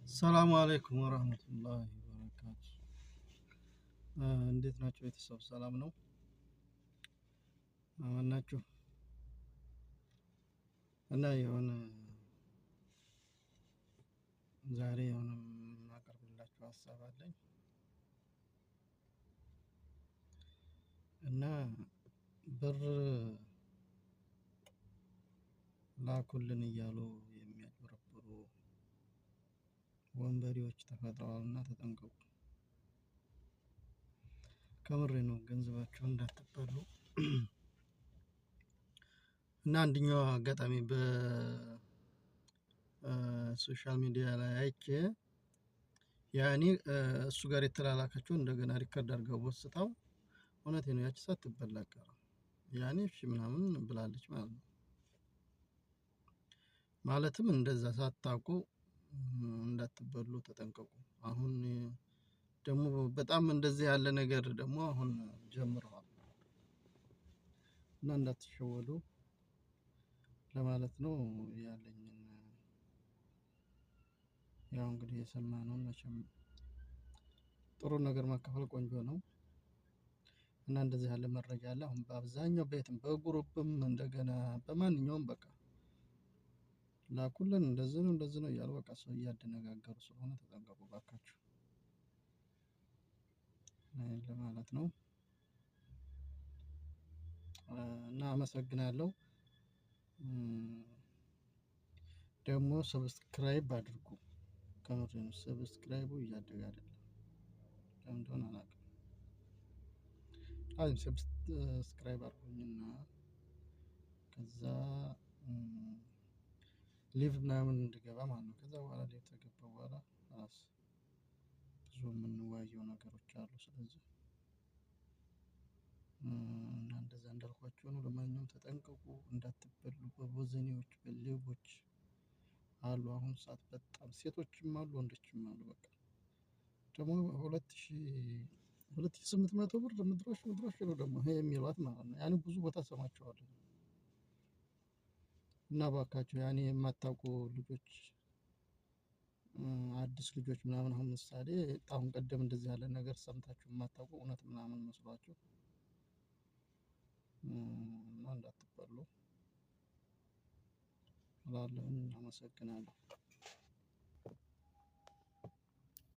ሰላም አለይኩም ወራህመቱላሂ ወበረካቱ። እንዴት ናቸው ቤተሰብ? ሰላም ነው? አማን ናችሁ? እና ዛሬ የማቀርብላችሁ ሀሳብ አለኝ እና ብር ላኩልን እያሉ የሚያጭበረብሩ ወንበዴዎች ተፈጥረዋልና ተጠንቀቁ። ከምሬ ነው፣ ገንዘባችሁን እንዳትበሉ። እና አንደኛው አጋጣሚ በሶሻል ሚዲያ ላይ አይቼ ያኔ እሱ ጋር የተላላከችው እንደገና ሪከርድ አድርገው ወስታው፣ እውነቴ ነው፣ ያቺ ሳትበላ አትቀርም። ያኔ እሺ ምናምን ብላለች ማለት ነው። ማለትም እንደዛ ሳታውቁ እንዳትበሉ ተጠንቀቁ። አሁን ደግሞ በጣም እንደዚህ ያለ ነገር ደግሞ አሁን ጀምረዋል እና እንዳትሸወዱ ለማለት ነው ያለኝን። ያው እንግዲህ የሰማነውን መቼም ጥሩ ነገር ማካፈል ቆንጆ ነው እና እንደዚህ ያለ መረጃ አለ። አሁን በአብዛኛው ቤትም በግሩፕም እንደገና በማንኛውም በቃ ላኩልን እንደዚህ ነው እያሉ በቃ ሰው እያደነጋገሩ ስለሆነ ተጠንቀቁ ባካችሁ ለማለት ነው። እና አመሰግናለሁ። ደግሞ ሰብስክራይብ አድርጉ። ከምሬ ነው፣ ሰብስክራይቡ እያደገ አይደለም፣ ለምን እንደሆነ አላውቅም። አይ ሰብስክራይብ አድርጉኝና ከዛ ሊቭ ምናምን እንድገባ ማለት ነው። ከዛ በኋላ ሊቭ ከገባሁ በኋላ ራስ ብዙ የምንወያየው ነገሮች አሉ። ስለዚህ እና እንደዛ እንዳልኳችሁ ነው። ለማንኛውም ተጠንቀቁ፣ እንዳትበሉ በቦዘኔዎች በሌቦች አሉ። አሁን ሰዓት በጣም ሴቶችም አሉ ወንዶችም አሉ። በቃ ደግሞ 2800 ብር ምድሮሽ ነው ደግሞ ይሄ የሚሏት ማለት ነው። ያኔ ብዙ ቦታ ሰማቸዋለሁ። እና እባካችሁ ያኔ የማታውቁ ልጆች፣ አዲስ ልጆች ምናምን አሁን ምሳሌ አሁን ቀደም እንደዚህ ያለ ነገር ሰምታችሁ የማታውቁ እውነት ምናምን መስሏችሁ እና እንዳትበሉ እላለሁኝ። አመሰግናለሁ።